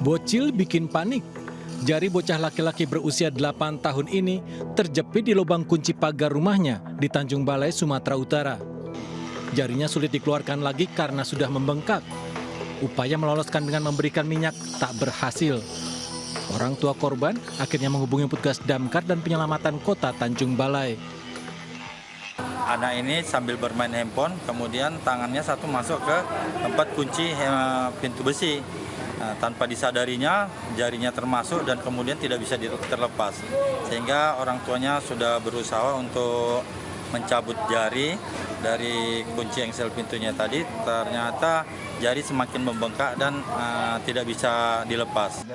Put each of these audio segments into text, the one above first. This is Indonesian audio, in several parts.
Bocil bikin panik. Jari bocah laki-laki berusia 8 tahun ini terjepit di lubang kunci pagar rumahnya di Tanjung Balai, Sumatera Utara. Jarinya sulit dikeluarkan lagi karena sudah membengkak. Upaya meloloskan dengan memberikan minyak tak berhasil. Orang tua korban akhirnya menghubungi petugas damkar dan penyelamatan kota Tanjung Balai. Anak ini sambil bermain handphone, kemudian tangannya satu masuk ke tempat kunci pintu besi. Nah, tanpa disadarinya, jarinya termasuk dan kemudian tidak bisa terlepas. Sehingga orang tuanya sudah berusaha untuk mencabut jari dari kunci engsel pintunya tadi. Ternyata jari semakin membengkak dan tidak bisa dilepas.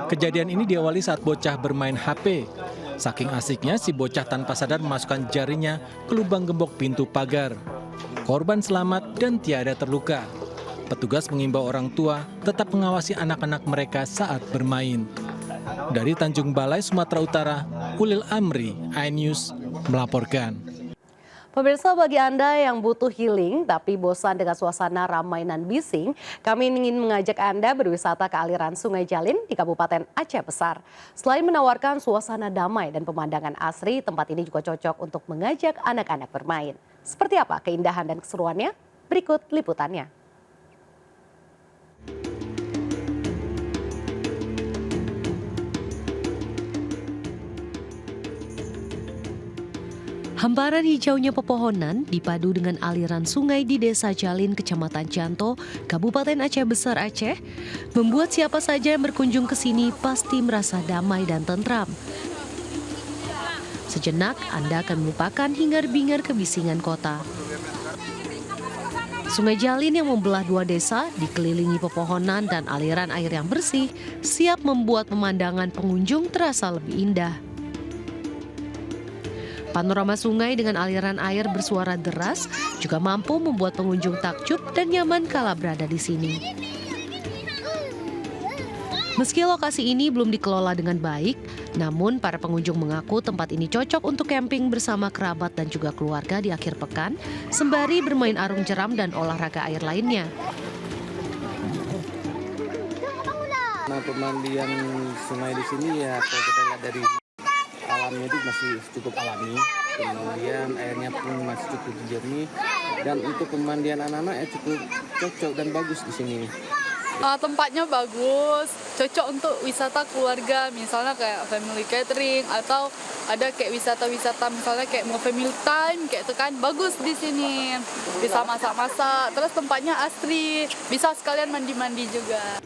Kejadian ini diawali saat bocah bermain HP. Saking asiknya, si bocah tanpa sadar memasukkan jarinya ke lubang gembok pintu pagar. Korban selamat dan tiada terluka. Petugas mengimbau orang tua tetap mengawasi anak-anak mereka saat bermain. Dari Tanjung Balai, Sumatera Utara, Ulil Amri, iNews melaporkan. Pemirsa, bagi Anda yang butuh healing tapi bosan dengan suasana ramai nan bising, kami ingin mengajak Anda berwisata ke aliran Sungai Jalin di Kabupaten Aceh Besar. Selain menawarkan suasana damai dan pemandangan asri, tempat ini juga cocok untuk mengajak anak-anak bermain. Seperti apa keindahan dan keseruannya? Berikut liputannya. Hamparan hijaunya pepohonan dipadu dengan aliran sungai di Desa Jalin, Kecamatan Janto, Kabupaten Aceh Besar, Aceh, membuat siapa saja yang berkunjung ke sini pasti merasa damai dan tentram. Sejenak Anda akan melupakan hingar-bingar kebisingan kota. Sungai Jalin yang membelah dua desa, dikelilingi pepohonan dan aliran air yang bersih, siap membuat pemandangan pengunjung terasa lebih indah. Panorama sungai dengan aliran air bersuara deras juga mampu membuat pengunjung takjub dan nyaman kala berada di sini. Meski lokasi ini belum dikelola dengan baik, namun para pengunjung mengaku tempat ini cocok untuk camping bersama kerabat dan juga keluarga di akhir pekan, sembari bermain arung jeram dan olahraga air lainnya. Nah, pemandian sungai di sini ya kalau kita lihat dari alamnya itu masih cukup alami, kemudian airnya pun masih cukup jernih, dan untuk pemandian anak-anak ya cukup cocok dan bagus di sini. Tempatnya bagus, cocok untuk wisata keluarga, misalnya kayak family catering atau ada kayak wisata-wisata misalnya kayak mau family time kayak itu kan bagus di sini. Bisa masak-masak, terus tempatnya asri, bisa sekalian mandi-mandi juga.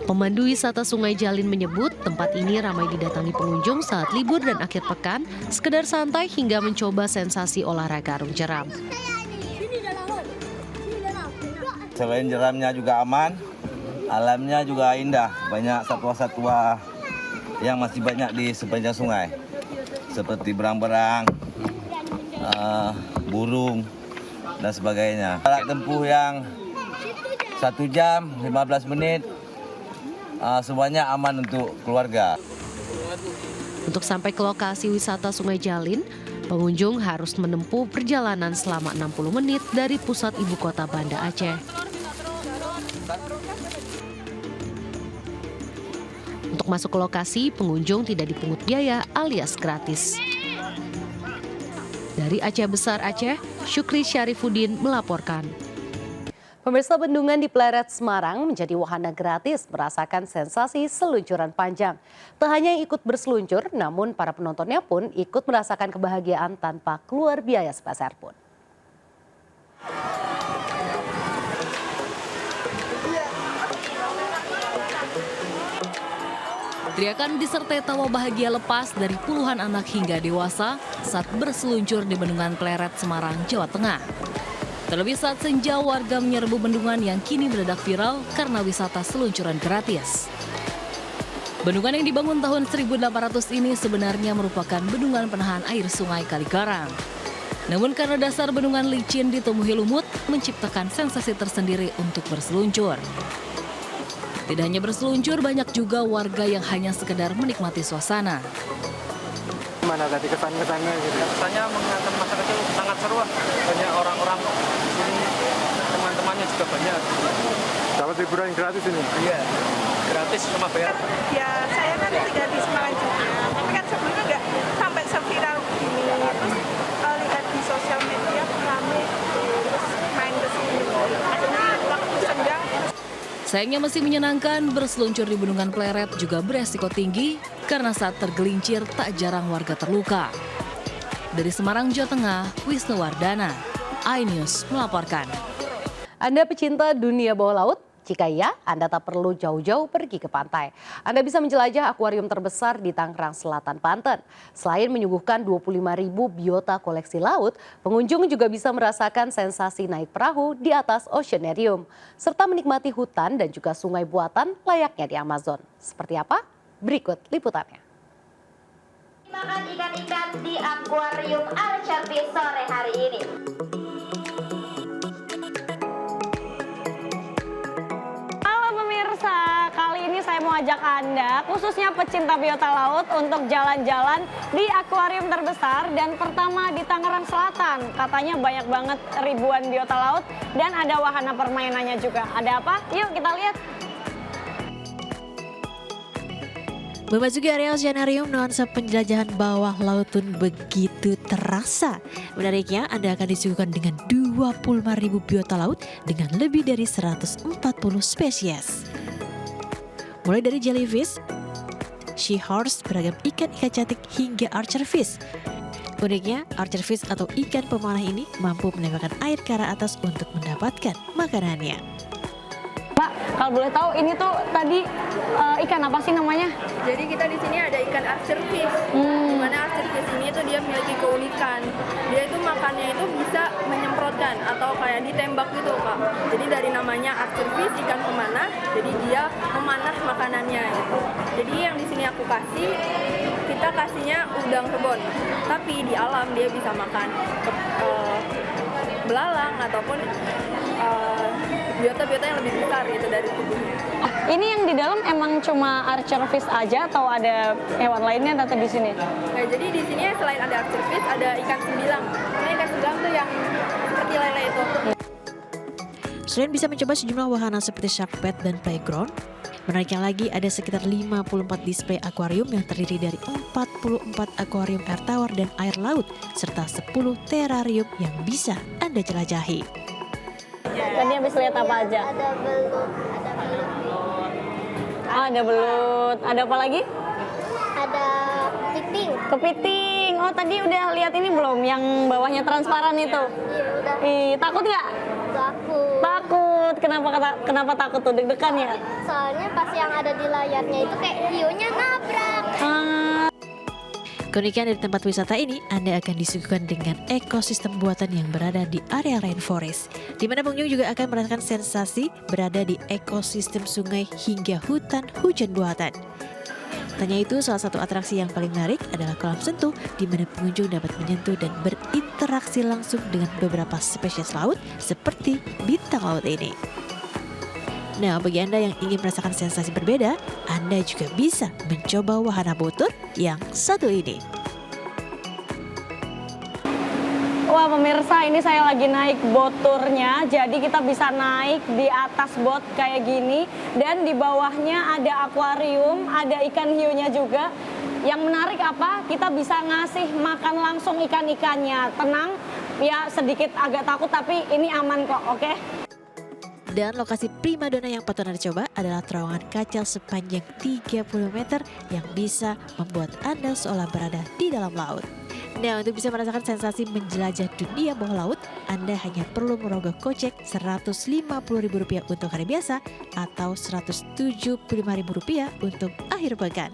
Pemandu wisata Sungai Jalin menyebut tempat ini ramai didatangi pengunjung saat libur dan akhir pekan, sekedar santai hingga mencoba sensasi olahraga arung jeram. Selain jeramnya juga aman, alamnya juga indah. Banyak satwa-satwa yang masih banyak di sepanjang sungai. Seperti berang-berang, burung, dan sebagainya. Jarak tempuh yang 1 jam 15 menit, semuanya aman untuk keluarga. Untuk sampai ke lokasi wisata Sungai Jalin, pengunjung harus menempuh perjalanan selama 60 menit dari pusat ibu kota Banda Aceh. Untuk masuk ke lokasi, pengunjung tidak dipungut biaya alias gratis. Dari Aceh Besar, Aceh, Syukri Syarifuddin melaporkan. Pemirsa, bendungan di Pleret, Semarang menjadi wahana gratis merasakan sensasi seluncuran panjang. Tak hanya yang ikut berseluncur, namun para penontonnya pun ikut merasakan kebahagiaan tanpa keluar biaya sepeser pun. Teriakan disertai tawa bahagia lepas dari puluhan anak hingga dewasa saat berseluncur di Bendungan Pleret, Semarang, Jawa Tengah. Terlebih saat senja warga menyerbu bendungan yang kini mendadak viral karena wisata seluncuran gratis. Bendungan yang dibangun tahun 1800 ini sebenarnya merupakan bendungan penahan air sungai Kaligarang. Namun karena dasar bendungan licin ditumbuhi lumut, menciptakan sensasi tersendiri untuk berseluncur. Tidak hanya berseluncur, banyak juga warga yang hanya sekedar menikmati suasana. Mana tadi kesan-kesannya gitu? Kesannya mengingatkan masa kecil sangat seru. Banyak orang-orang, teman-temannya juga banyak. Dapat liburan gratis ini? Iya, gratis sama bayar. Ya saya kan tinggal di Semarang juga, tapi kan sebelumnya nggak sampai seviral ini. Terus lihat di sosial media rame, terus main ke sini. Akhirnya waktu senggang. Sayangnya meski menyenangkan, berseluncur di Bendungan Pleret juga beresiko tinggi karena saat tergelincir tak jarang warga terluka. Dari Semarang, Jawa Tengah, Wisnuwardana, iNews melaporkan. Anda pecinta dunia bawah laut? Jika iya, Anda tak perlu jauh-jauh pergi ke pantai. Anda bisa menjelajah akuarium terbesar di Tangerang Selatan, Banten. Selain menyuguhkan 25.000 biota koleksi laut, pengunjung juga bisa merasakan sensasi naik perahu di atas oceanarium, serta menikmati hutan dan juga sungai buatan layaknya di Amazon. Seperti apa? Berikut liputannya. Makan ikan-ikan di akuarium Archerfish sore hari ini. Kali ini saya mau ajak Anda, khususnya pecinta biota laut, untuk jalan-jalan di akuarium terbesar dan pertama di Tangerang Selatan. Katanya banyak banget ribuan biota laut dan ada wahana permainannya juga. Ada apa? Yuk kita lihat. Memasuki area oceanarium, nuansa penjelajahan bawah laut pun begitu terasa. Menariknya, Anda akan disuguhkan dengan 25.000 biota laut dengan lebih dari 140 spesies. Mulai dari jellyfish, seahorse, beragam ikan-ikan cantik hingga archerfish. Uniknya, archerfish atau ikan pemanah ini mampu menembakkan air ke arah atas untuk mendapatkan makanannya. Mbak, kalau boleh tahu ini tuh tadi ikan apa sih namanya? Jadi kita di sini ada ikan archerfish. Dimana archerfish ini tuh dia memiliki keunikan. Dia itu makannya itu bisa menyemprotkan atau kayak ditembak gitu, Kak. Jadi dari namanya archerfish, ikan pemanah, jadi dia memanah makanannya gitu. Jadi yang di sini aku kasih, kita kasihnya udang rebon. Tapi di alam dia bisa makan belalang ataupun biota-biota yang lebih besar gitu dari tubuhnya. Ini yang di dalam emang cuma archerfish aja atau ada hewan lainnya atau di sini? Nah, jadi di sini selain ada archerfish ada ikan sembilang. Nah, ikan sembilang tuh yang seperti lele itu. Selain bisa mencoba sejumlah wahana seperti shark pad dan playground, menariknya lagi ada sekitar 54 display akuarium yang terdiri dari 44 akuarium air tawar dan air laut, serta 10 terarium yang bisa Anda jelajahi. Tadi habis lihat apa aja? Ada belut, Ada belut. Ada apa lagi? ada kepiting. Kepiting. Oh tadi udah lihat ini belum? Yang bawahnya transparan itu? Iya udah. Ih, takut nggak? Takut. Takut. Kenapa takut tuh? Deg-degan ya? Soalnya pas yang ada di layarnya itu kayak hiunya nabrak. Keunikan dari tempat wisata ini, Anda akan disuguhkan dengan ekosistem buatan yang berada di area rainforest, di mana pengunjung juga akan merasakan sensasi berada di ekosistem sungai hingga hutan hujan buatan. Tanya itu, salah satu atraksi yang paling menarik adalah kolam sentuh, di mana pengunjung dapat menyentuh dan berinteraksi langsung dengan beberapa spesies laut seperti bintang laut ini. Nah, bagi Anda yang ingin merasakan sensasi berbeda, Anda juga bisa mencoba wahana boat tour yang satu ini. Wah pemirsa, ini saya lagi naik boat tournya. Jadi kita bisa naik di atas boat kayak gini. Dan di bawahnya ada akuarium, ada ikan hiunya juga. Yang menarik apa? Kita bisa ngasih makan langsung ikan-ikannya. Tenang, ya sedikit agak takut tapi ini aman kok, oke? Dan lokasi primadona yang patut Anda coba adalah terowongan kacal sepanjang 30 meter yang bisa membuat Anda seolah berada di dalam laut. Nah, untuk bisa merasakan sensasi menjelajah dunia bawah laut, Anda hanya perlu merogoh kocek Rp150.000 untuk hari biasa atau Rp175.000 untuk akhir pekan.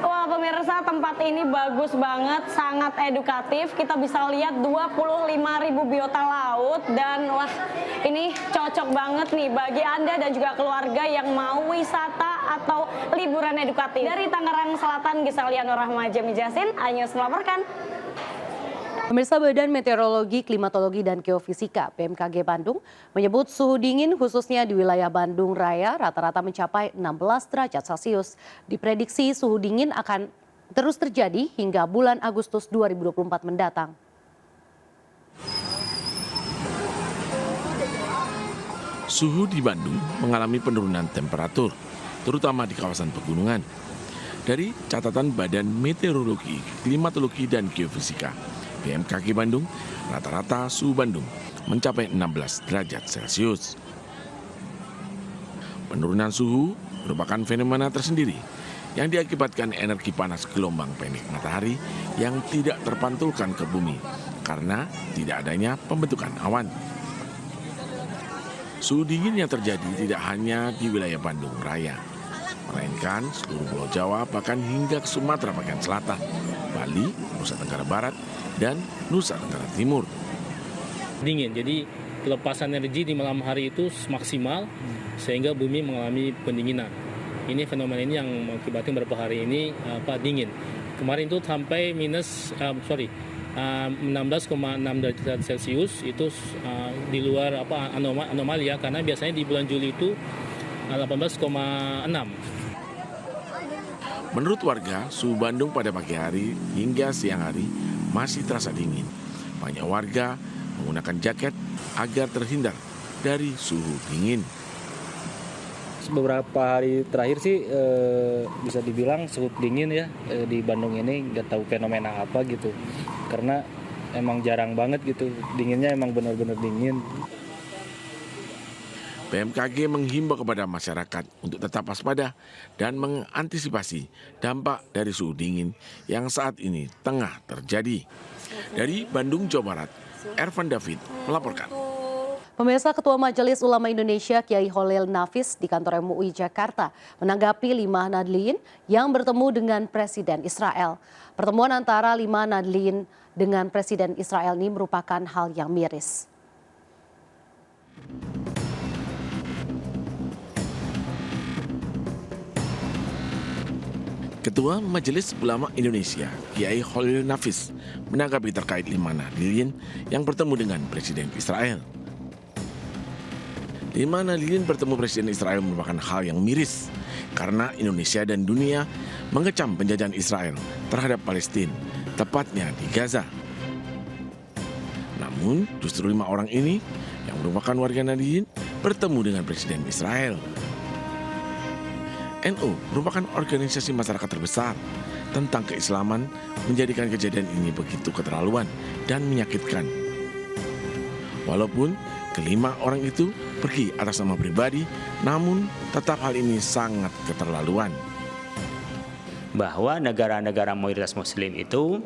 Wah pemirsa, tempat ini bagus banget, sangat edukatif. Kita bisa lihat 25.000 biota laut dan wah ini cocok banget nih bagi Anda dan juga keluarga yang mau wisata atau liburan edukatif. Dari Tangerang Selatan, Gisel Rahma, Jami Jasin, iNews melaporkan. Pemirsa, Badan Meteorologi, Klimatologi, dan Geofisika BMKG Bandung menyebut suhu dingin khususnya di wilayah Bandung Raya rata-rata mencapai 16 derajat Celcius. Diprediksi suhu dingin akan terus terjadi hingga bulan Agustus 2024 mendatang. Suhu di Bandung mengalami penurunan temperatur, terutama di kawasan pegunungan. Dari catatan Badan Meteorologi, Klimatologi, dan Geofisika, BMKG Bandung, rata-rata suhu Bandung mencapai 16 derajat Celcius. Penurunan suhu merupakan fenomena tersendiri yang diakibatkan energi panas gelombang pendek matahari yang tidak terpantulkan ke bumi karena tidak adanya pembentukan awan. Suhu dingin yang terjadi tidak hanya di wilayah Bandung Raya, melainkan seluruh Pulau Jawa bahkan hingga ke Sumatera bagian selatan, Bali, Nusa Tenggara Barat, dan Nusa Tenggara Timur. Dingin, jadi pelepasan energi di malam hari itu maksimal sehingga bumi mengalami pendinginan. Ini fenomena ini yang mengakibatkan beberapa hari ini dingin. Kemarin itu sampai 16,6 derajat Celcius itu di luar anomali ya, karena biasanya di bulan Juli itu 18,6. Menurut warga, suhu Bandung pada pagi hari hingga siang hari masih terasa dingin. Banyak warga menggunakan jaket agar terhindar dari suhu dingin. Beberapa hari terakhir sih bisa dibilang suhu dingin ya di Bandung ini, nggak tahu fenomena apa gitu. Karena emang jarang banget gitu, dinginnya emang benar-benar dingin. BMKG menghimbau kepada masyarakat untuk tetap waspada dan mengantisipasi dampak dari suhu dingin yang saat ini tengah terjadi. Dari Bandung, Jawa Barat, Ervan David melaporkan. Pemirsa, Ketua Majelis Ulama Indonesia Kiai Holil Nafis di kantor MUI Jakarta menanggapi 5 nadlin yang bertemu dengan Presiden Israel. Pertemuan antara 5 nadlin dengan Presiden Israel ini merupakan hal yang miris. Ketua Majelis Ulama Indonesia Kiai Holil Nafis menanggapi terkait 5 nadlin yang bertemu dengan Presiden Israel. 5 nadlin bertemu Presiden Israel merupakan hal yang miris karena Indonesia dan dunia mengecam penjajahan Israel terhadap Palestina, tepatnya di Gaza. Namun justru 5 orang ini yang merupakan warga nadlin bertemu dengan Presiden Israel. NU merupakan organisasi masyarakat terbesar tentang keislaman, menjadikan kejadian ini begitu keterlaluan dan menyakitkan. Walaupun kelima orang itu pergi atas nama pribadi, namun tetap hal ini sangat keterlaluan. Bahwa negara-negara mayoritas muslim itu,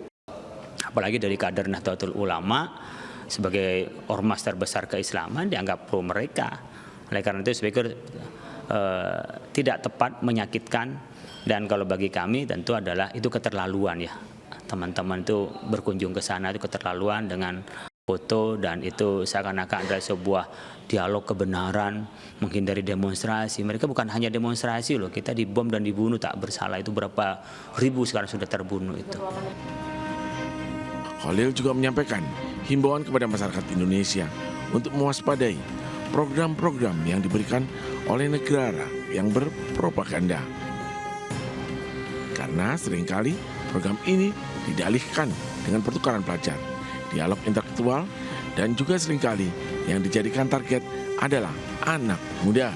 apalagi dari kader Nahdlatul Ulama, sebagai ormas terbesar keislaman dianggap pro mereka. Oleh karena itu saya pikir tidak tepat, menyakitkan, dan kalau bagi kami tentu adalah itu keterlaluan ya. Teman-teman itu berkunjung ke sana itu keterlaluan dengan foto, dan itu seakan-akan ada sebuah dialog kebenaran, menghindari demonstrasi. Mereka bukan hanya demonstrasi loh, kita dibom dan dibunuh tak bersalah, itu berapa ribu sekarang sudah terbunuh itu. Holil juga menyampaikan himbauan kepada masyarakat Indonesia untuk mewaspadai program-program yang diberikan oleh negara yang berpropaganda. Karena seringkali program ini dialihkan dengan pertukaran pelajar, dialog intelektual, dan juga seringkali yang dijadikan target adalah anak muda.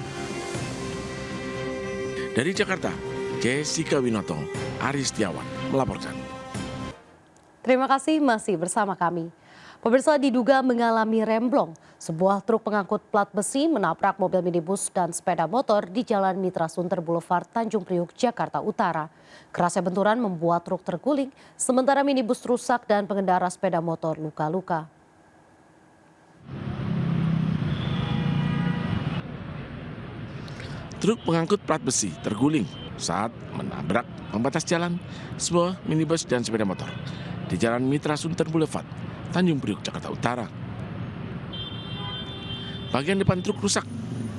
Dari Jakarta, Jessica Winoto, Aris Setiawan melaporkan. Terima kasih masih bersama kami. Pemirsa, diduga mengalami remblong, sebuah truk pengangkut plat besi menabrak mobil minibus dan sepeda motor di Jalan Mitra Sunter Boulevard Tanjung Priuk, Jakarta Utara. Kerasnya benturan membuat truk terguling, sementara minibus rusak dan pengendara sepeda motor luka-luka. Truk pengangkut plat besi terguling saat menabrak pembatas jalan sebuah minibus dan sepeda motor di Jalan Mitra Sunter Boulevard, Tanjung Priuk, Jakarta Utara. Bagian depan truk rusak,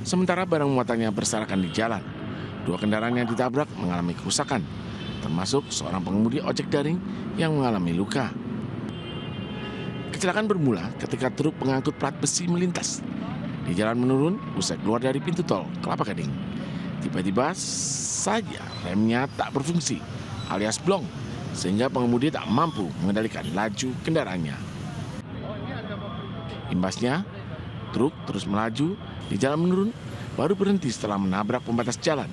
sementara barang muatannya berserakan di jalan. 2 kendaraan yang ditabrak mengalami kerusakan, termasuk seorang pengemudi ojek daring yang mengalami luka. Kecelakaan bermula ketika truk pengangkut plat besi melintas di jalan menurun usai keluar dari pintu tol Kelapa Gading. Tiba-tiba saja remnya tak berfungsi alias blong, sehingga pengemudi tak mampu mengendalikan laju kendaraannya. Imbasnya, Truk terus melaju di jalan menurun, baru berhenti setelah menabrak pembatas jalan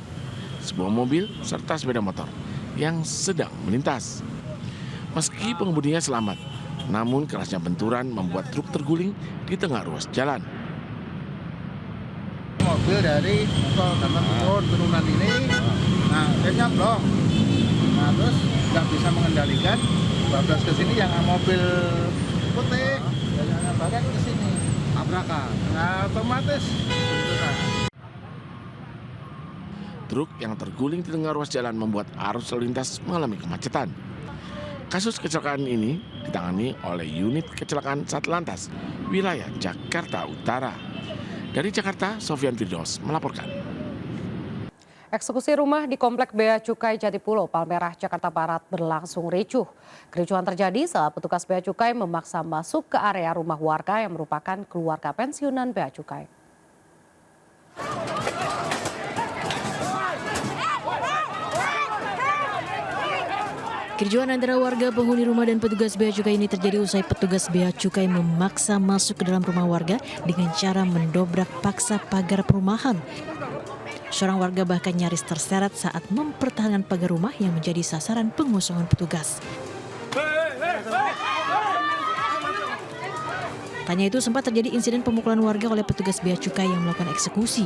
sebuah mobil serta sepeda motor yang sedang melintas. Meski pengemudinya selamat, namun kerasnya benturan membuat truk terguling di tengah ruas jalan. Mobil dari turunan ini, nah akhirnya blok. Nah terus nggak bisa mengendalikan, bablas ke sini yang mobil putih, yang barat ke sini, tabrakan. Nah otomatis benturan. Truk yang terguling di tengah ruas jalan membuat arus lalu lintas mengalami kemacetan. Kasus kecelakaan ini ditangani oleh unit kecelakaan Satlantas wilayah Jakarta Utara. Dari Jakarta, Sofyan Firdaus melaporkan. Eksekusi rumah di Komplek Bea Cukai Jatipulo, Palmerah, Jakarta Barat berlangsung ricuh. Kericuhan terjadi saat petugas Bea Cukai memaksa masuk ke area rumah warga yang merupakan keluarga pensiunan Bea Cukai. Kericuhan antara warga penghuni rumah dan petugas Bea Cukai ini terjadi usai petugas Bea Cukai memaksa masuk ke dalam rumah warga dengan cara mendobrak paksa pagar perumahan. Seorang warga bahkan nyaris terseret saat mempertahankan pagar rumah yang menjadi sasaran pengosongan petugas. Tanya itu sempat terjadi insiden pemukulan warga oleh petugas Bea Cukai yang melakukan eksekusi.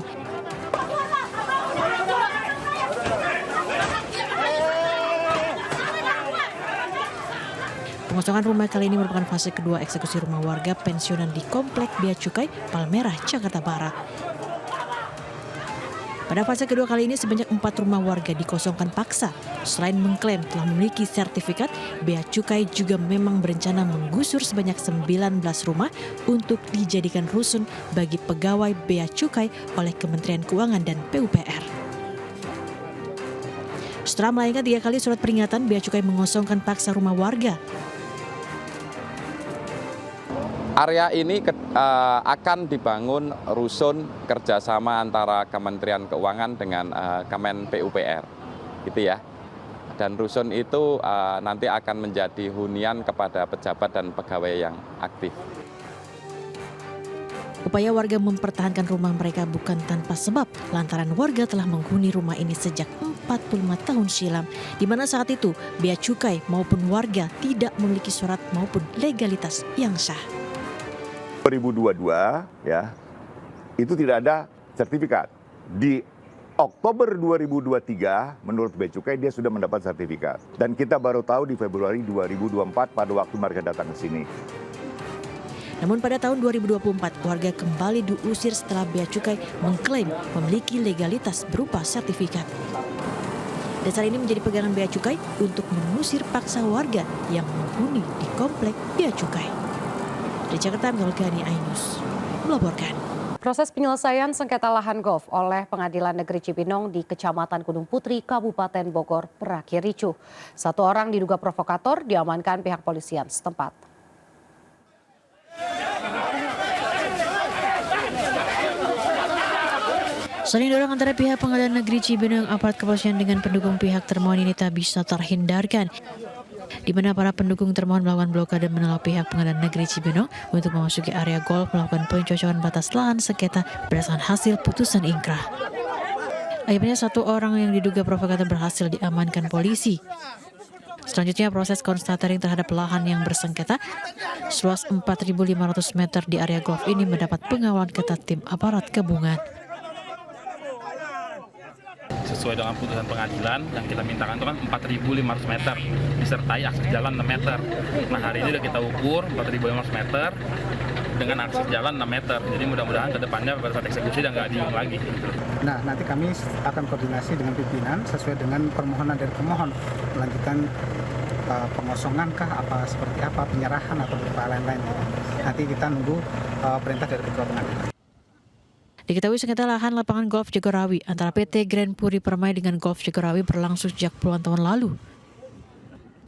Pengosongan rumah kali ini merupakan fase kedua eksekusi rumah warga pensiunan di Komplek Bea Cukai, Palmerah, Jakarta Barat. Pada fase kedua kali ini sebanyak 4 rumah warga dikosongkan paksa. Selain mengklaim telah memiliki sertifikat, Bea Cukai juga memang berencana menggusur sebanyak 19 rumah untuk dijadikan rusun bagi pegawai Bea Cukai oleh Kementerian Keuangan dan PUPR. Setelah melayangkan 3 kali surat peringatan, Bea Cukai mengosongkan paksa rumah warga. Area ini akan dibangun rusun kerjasama antara Kementerian Keuangan dengan Kemen PUPR, gitu ya. Dan rusun itu nanti akan menjadi hunian kepada pejabat dan pegawai yang aktif. Upaya warga mempertahankan rumah mereka bukan tanpa sebab, lantaran warga telah menghuni rumah ini sejak 45 tahun silam, di mana saat itu Bea Cukai maupun warga tidak memiliki surat maupun legalitas yang sah. 2022 ya, itu tidak ada sertifikat. Di Oktober 2023 menurut Bea Cukai dia sudah mendapat sertifikat. Dan kita baru tahu di Februari 2024 pada waktu mereka datang ke sini. Namun pada tahun 2024 warga kembali diusir setelah Bea Cukai mengklaim memiliki legalitas berupa sertifikat. Dasar ini menjadi pegangan Bea Cukai untuk mengusir paksa warga yang menghuni di Komplek Bea Cukai. Di Jakarta, Melgani Ainus melaporkan. Proses penyelesaian sengketa lahan golf oleh Pengadilan Negeri Cibinong di Kecamatan Gunung Putri, Kabupaten Bogor berakhir ricuh. 1 orang diduga provokator diamankan pihak polisian setempat. Saling dorong antara pihak Pengadilan Negeri Cibinong aparat kepolisian dengan pendukung pihak termohon ini tak bisa terhindarkan, di mana para pendukung termohon melakukan blokade menolak pihak Pengadilan Negeri Cibinong untuk memasuki area golf melakukan pencocokan batas lahan sengketa berdasarkan hasil putusan ingkrah. Akhirnya 1 orang yang diduga provokator berhasil diamankan polisi. Selanjutnya proses konstatering terhadap lahan yang bersengketa seluas 4.500 meter di area golf ini mendapat pengawalan ketat tim aparat gabungan. Sesuai dengan putusan pengadilan yang kita mintakan itu kan 4.500 meter disertai akses jalan 6 meter. Nah hari ini sudah kita ukur 4.500 meter dengan akses jalan 6 meter. Jadi mudah-mudahan ke depannya pada saat eksekusi udah nggak diulang lagi. Nah nanti kami akan koordinasi dengan pimpinan sesuai dengan permohonan dari pemohon, melanjutkan pengosongan kah, apa seperti apa, penyerahan atau beberapa lain-lain. Nanti kita nunggu perintah dari ketua pengadilan. Diketahui sengketa lahan lapangan golf Jagorawi antara PT Grand Puri Permai dengan Golf Jagorawi berlangsung sejak puluhan tahun lalu.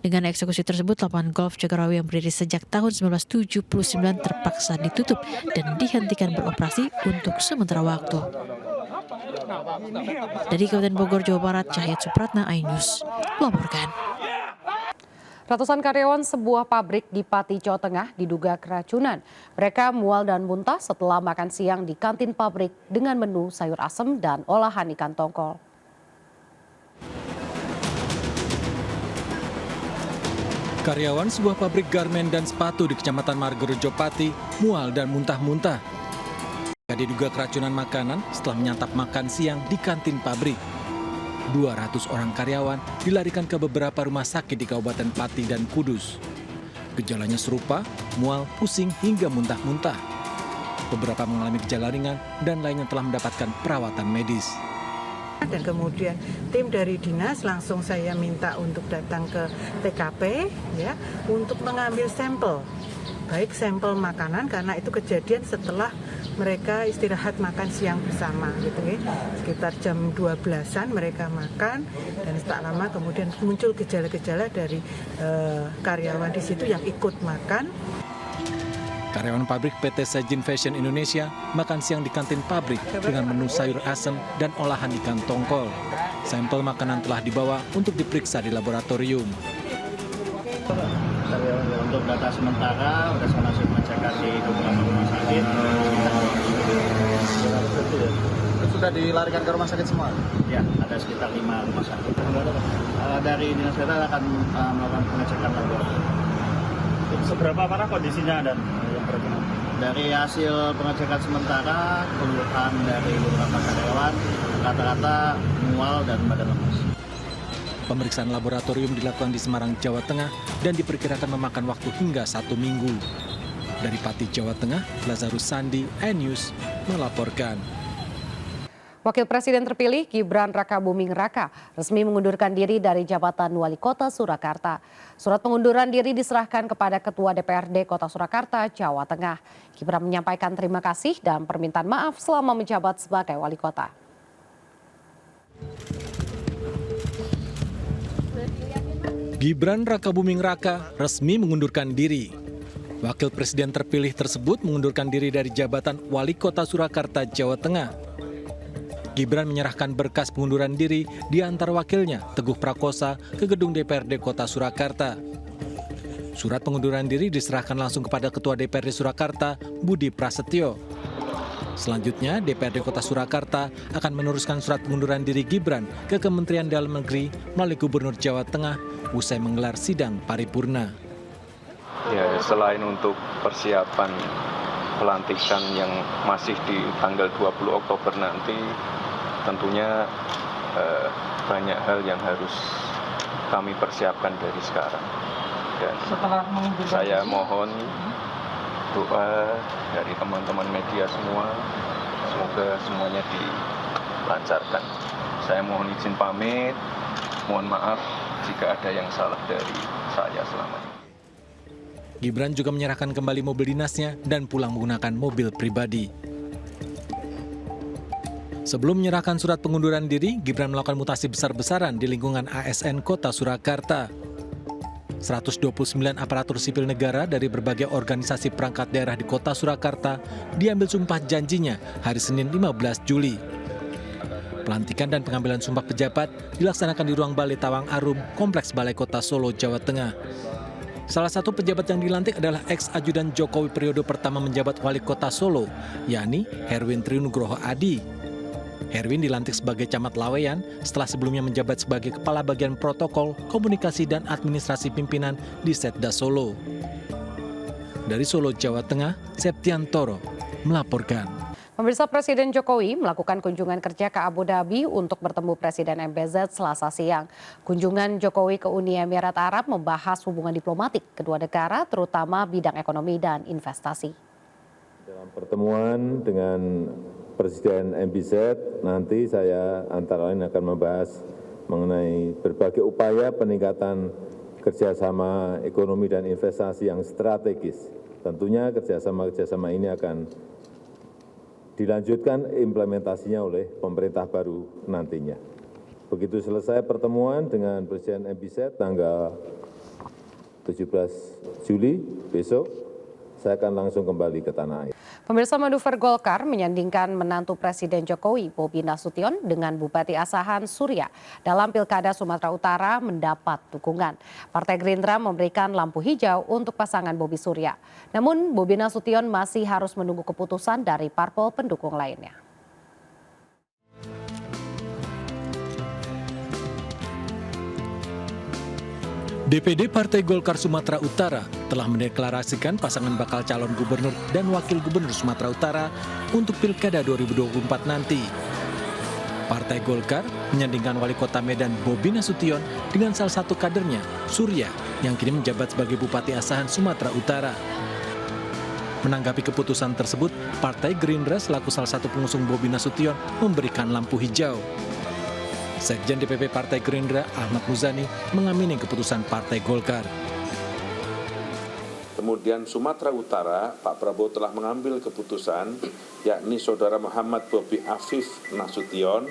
Dengan eksekusi tersebut, lapangan golf Jagorawi yang berdiri sejak tahun 1979 terpaksa ditutup dan dihentikan beroperasi untuk sementara waktu. Dari Kabupaten Bogor, Jawa Barat, Cahyat Supratna, Ainus melaporkan. Ratusan karyawan sebuah pabrik di Pati, Jawa Tengah diduga keracunan. Mereka mual dan muntah setelah makan siang di kantin pabrik dengan menu sayur asem dan olahan ikan tongkol. Karyawan sebuah pabrik garmen dan sepatu di Kecamatan Margorejo, Pati mual dan muntah-muntah. Mereka diduga keracunan makanan setelah menyantap makan siang di kantin pabrik. 200 orang karyawan dilarikan ke beberapa rumah sakit di Kabupaten Pati dan Kudus. Gejalanya serupa, mual, pusing hingga muntah-muntah. Beberapa mengalami gejala ringan dan lainnya telah mendapatkan perawatan medis. Dan kemudian tim dari dinas langsung saya minta untuk datang ke TKP ya untuk mengambil sampel, baik sampel makanan karena itu kejadian setelah mereka istirahat makan siang bersama gitu ya. Sekitar jam 12-an mereka makan dan tak lama kemudian muncul gejala-gejala dari karyawan di situ yang ikut makan. Karyawan pabrik PT Sejin Fashion Indonesia makan siang di kantin pabrik dengan menu sayur asem dan olahan ikan tongkol. Sampel makanan telah dibawa untuk diperiksa di laboratorium. Untuk data sementara sudah masuk pengecekan di beberapa rumah sakit. Sudah dilarikan ke rumah sakit semua? Ya, ada sekitar 5 rumah sakit. Dari dinas kesehatan akan melakukan pengecekan laboratorium. Seberapa parah kondisinya dan yang berguna? Dari hasil pengecekan sementara, keluhan dari beberapa karyawan rata-rata mual dan badan lemas. Pemeriksaan laboratorium dilakukan di Semarang, Jawa Tengah dan diperkirakan memakan waktu hingga 1 minggu. Dari Pati, Jawa Tengah, Lazarus Sandi, iNews melaporkan. Wakil Presiden terpilih Gibran Rakabuming Raka resmi mengundurkan diri dari jabatan Wali Kota Surakarta. Surat pengunduran diri diserahkan kepada Ketua DPRD Kota Surakarta, Jawa Tengah. Gibran menyampaikan terima kasih dan permintaan maaf selama menjabat sebagai Wali Kota. Gibran Rakabuming Raka resmi mengundurkan diri. Wakil Presiden terpilih tersebut mengundurkan diri dari jabatan Wali Kota Surakarta, Jawa Tengah. Gibran menyerahkan berkas pengunduran diri di antar wakilnya, Teguh Prakosa, ke gedung DPRD Kota Surakarta. Surat pengunduran diri diserahkan langsung kepada Ketua DPRD Surakarta, Budi Prasetyo. Selanjutnya, DPRD Kota Surakarta akan meneruskan surat pengunduran diri Gibran ke Kementerian Dalam Negeri melalui Gubernur Jawa Tengah usai menggelar sidang paripurna. Ya, selain untuk persiapan pelantikan yang masih di tanggal 20 Oktober nanti, tentunya banyak hal yang harus kami persiapkan dari sekarang. Dan saya mohon doa dari teman-teman media semua, semoga semuanya dilancarkan. Saya mohon izin pamit, mohon maaf jika ada yang salah dari saya selama ini. Gibran juga menyerahkan kembali mobil dinasnya dan pulang menggunakan mobil pribadi. Sebelum menyerahkan surat pengunduran diri, Gibran melakukan mutasi besar-besaran di lingkungan ASN Kota Surakarta. 129 aparatur sipil negara dari berbagai organisasi perangkat daerah di Kota Surakarta diambil sumpah janjinya hari Senin 15 Juli. Pelantikan dan pengambilan sumpah pejabat dilaksanakan di ruang Balai Tawang Arum, Kompleks Balai Kota Solo, Jawa Tengah. Salah satu pejabat yang dilantik adalah ex-ajudan Jokowi periode pertama menjabat Wali Kota Solo, yakni Herwin Trinugroho Adi. Herwin dilantik sebagai Camat Laweyan setelah sebelumnya menjabat sebagai Kepala Bagian Protokol, Komunikasi dan Administrasi Pimpinan di Setda Solo. Dari Solo, Jawa Tengah, Septiantoro melaporkan. Pemirsa, Presiden Jokowi melakukan kunjungan kerja ke Abu Dhabi untuk bertemu Presiden MBZ Selasa siang. Kunjungan Jokowi ke Uni Emirat Arab membahas hubungan diplomatik kedua negara, terutama bidang ekonomi dan investasi. Dalam pertemuan dengan Presiden MBZ, nanti saya antara lain akan membahas mengenai berbagai upaya peningkatan kerjasama ekonomi dan investasi yang strategis. Tentunya kerjasama ini akan dilanjutkan implementasinya oleh pemerintah baru nantinya. Begitu selesai pertemuan dengan Presiden MBZ tanggal 17 Juli besok, saya akan langsung kembali ke tanah air. Pemirsa, manuver Golkar menyandingkan menantu Presiden Jokowi, Bobi Nasution, dengan Bupati Asahan Surya dalam Pilkada Sumatera Utara mendapat dukungan. Partai Gerindra memberikan lampu hijau untuk pasangan Bobi Surya. Namun Bobi Nasution masih harus menunggu keputusan dari parpol pendukung lainnya. DPD Partai Golkar Sumatera Utara telah mendeklarasikan pasangan bakal calon gubernur dan wakil gubernur Sumatera Utara untuk Pilkada 2024 nanti. Partai Golkar menyandingkan wali kota Medan Bobi Nasution dengan salah satu kadernya, Surya, yang kini menjabat sebagai Bupati Asahan Sumatera Utara. Menanggapi keputusan tersebut, Partai Gerindra selaku salah satu pengusung Bobi Nasution memberikan lampu hijau. Sekjen DPP Partai Gerindra Ahmad Muzani mengamini keputusan Partai Golkar. Kemudian Sumatera Utara, Pak Prabowo telah mengambil keputusan, yakni Saudara Muhammad Bobi Afif Nasution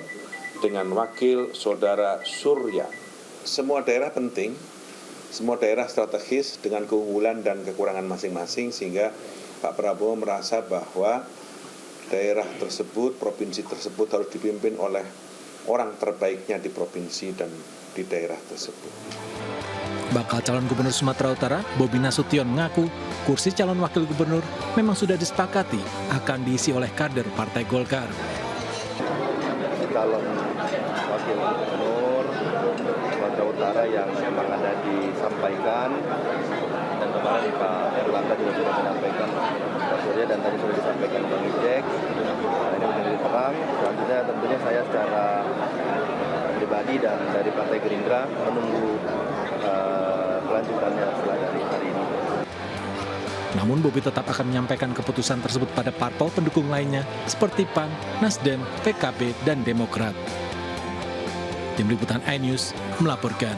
dengan wakil Saudara Surya. Semua daerah penting, semua daerah strategis dengan keunggulan dan kekurangan masing-masing, sehingga Pak Prabowo merasa bahwa daerah tersebut, provinsi tersebut harus dipimpin oleh orang terbaiknya di provinsi dan di daerah tersebut. Bakal calon gubernur Sumatera Utara, Bobi Nasution mengaku kursi calon wakil gubernur memang sudah disepakati akan diisi oleh kader Partai Golkar. Calon wakil gubernur Sumatera Utara yang memang ada disampaikan, dan kemarin Pak Erlangga juga sudah menyampaikan, Pak Surya, dan tadi sudah disampaikan Bang Ijek. Ini menjadi terang. Selanjutnya tentunya saya secara pribadi dan dari Partai Gerindra menunggu kelanjutannya setelah dari hari ini. Namun Bobi tetap akan menyampaikan keputusan tersebut pada parpol pendukung lainnya seperti PAN, Nasdem, PKB, dan Demokrat. Tim Liputan iNews melaporkan.